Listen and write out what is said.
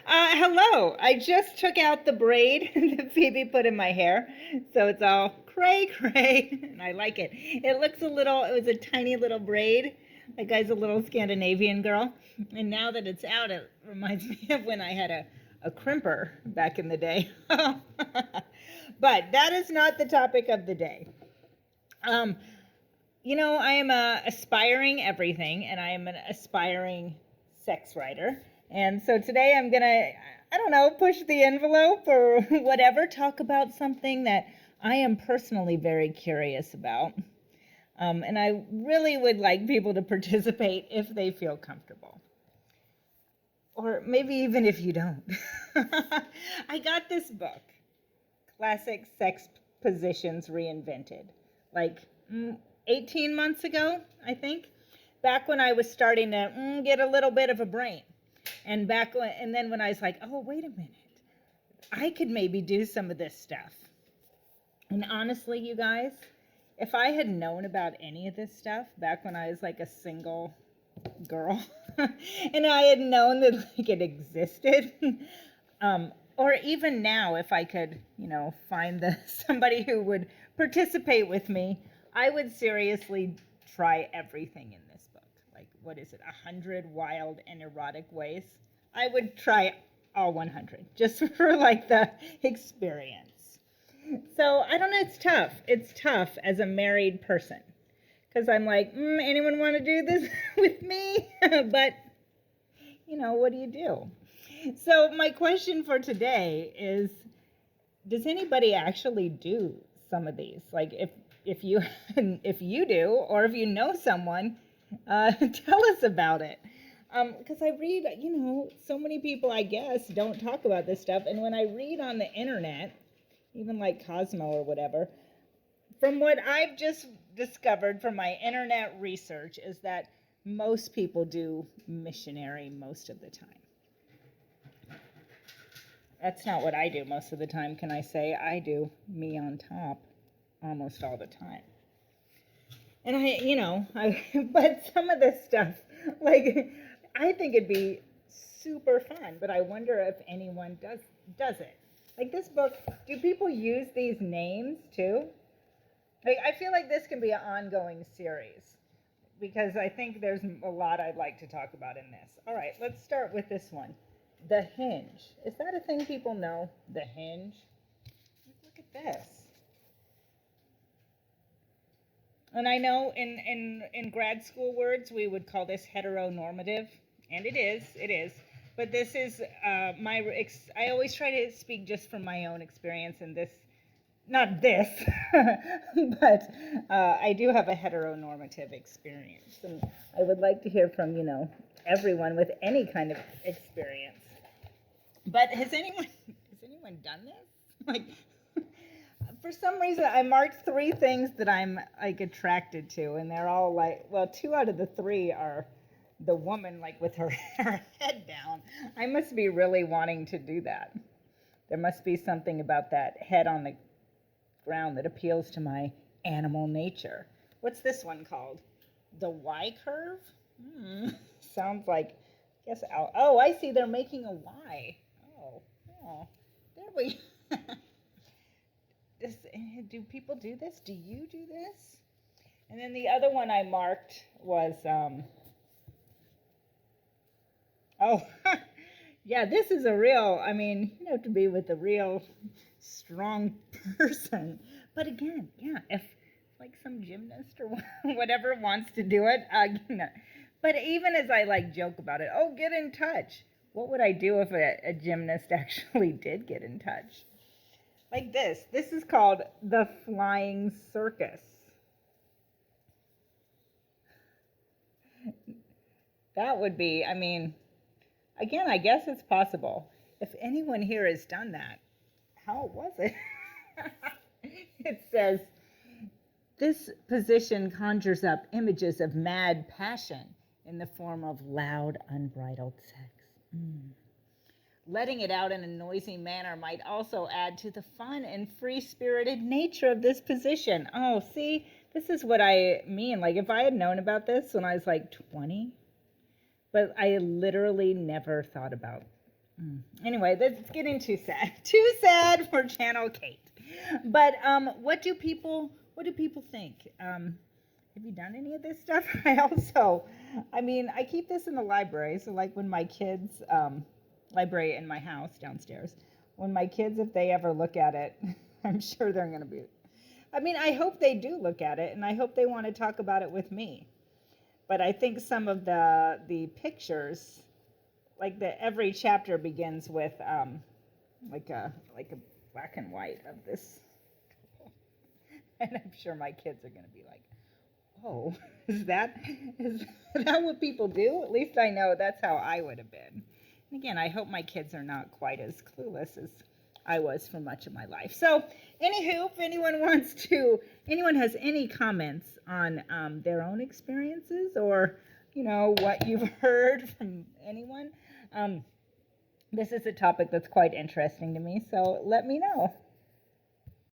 Hello. I just took out the braid that Phoebe put in my hair, so it's all cray cray, and I like it. It was a tiny little braid. That guy's a little Scandinavian girl, and now that it's out, it reminds me of when I had a crimper back in the day. But that is not the topic of the day. Um, I am a aspiring everything, and I am an aspiring sex writer. And so today I'm gonna, I don't know, push the envelope or whatever, talk about something that I am personally very curious about. And I really would like people to participate if they feel comfortable. Or maybe even if you don't. I got this book, Classic Sex Positions Reinvented, like 18 months ago, I think, back when I was starting to get a little bit of a brain. And then when I was like, oh, wait a minute, I could maybe do some of this stuff. And honestly, you guys, if I had known about any of this stuff back when I was like a single girl, and I had known that like it existed, or even now, if I could, find somebody who would participate with me, I would seriously try everything in this book. Like, what is it, 100 wild and erotic ways? I would try all 100 just for like the experience. So I don't know, it's tough. It's tough as a married person because I'm like, anyone want to do this with me? But, what do you do? So my question for today is, does anybody actually do some of these? Like if you if you do, or if you know someone, tell us about it. Because I read, so many people, I guess, don't talk about this stuff. And when I read on the internet, even like Cosmo or whatever, from what I've just discovered from my internet research is that most people do missionary most of the time. That's not what I do most of the time, can I say? I do me on top almost all the time. And but some of this stuff, like, I think it'd be super fun, but I wonder if anyone does it. Like this book, do people use these names too? Like, I feel like this can be an ongoing series because I think there's a lot I'd like to talk about in this. All right, let's start with this one. The Hinge. Is that a thing people know? The Hinge? Look at this. And I know in grad school words we would call this heteronormative, and it is. But this is I always try to speak just from my own experience in this, not this, but I do have a heteronormative experience, and I would like to hear from everyone with any kind of experience. But has anyone done this? Like, for some reason, I marked 3 things that I'm like attracted to, and they're all like, well, 2 out of the 3 are the woman like with her head down. I must be really wanting to do that. There must be something about that head on the ground that appeals to my animal nature. What's this one called? The Y curve? Sounds like, oh, I see, they're making a Y. Oh, there we do people do this? Do you do this? And then the other one I marked was, yeah, this is a real, you have to be with a real strong person. But again, yeah, if like some gymnast or whatever wants to do it, But even as I like joke about it, oh, get in touch. What would I do if a gymnast actually did get in touch? Like this. This is called the flying circus. That would be, again, I guess it's possible. If anyone here has done that, how was it? It says, this position conjures up images of mad passion in the form of loud, unbridled sex. Letting it out in a noisy manner might also add to the fun and free-spirited nature of this position. Oh, see, this is what I mean. Like, if I had known about this when I was like 20, but I literally never thought about Anyway, that's getting too sad. Too sad for Channel Kate. But what do people think? Have you done any of this stuff? I keep this in the library. So like when my kids, library in my house downstairs, when my kids, if they ever look at it, I'm sure they're going to be, I hope they do look at it, and I hope they want to talk about it with me. But I think some of the pictures, like every chapter begins with like a black and white of this couple. And I'm sure my kids are going to be like, oh, is that what people do? At least I know that's how I would have been. And again, I hope my kids are not quite as clueless as I was for much of my life. So, anywho, if anyone has any comments on their own experiences, or what you've heard from anyone, this is a topic that's quite interesting to me. So let me know.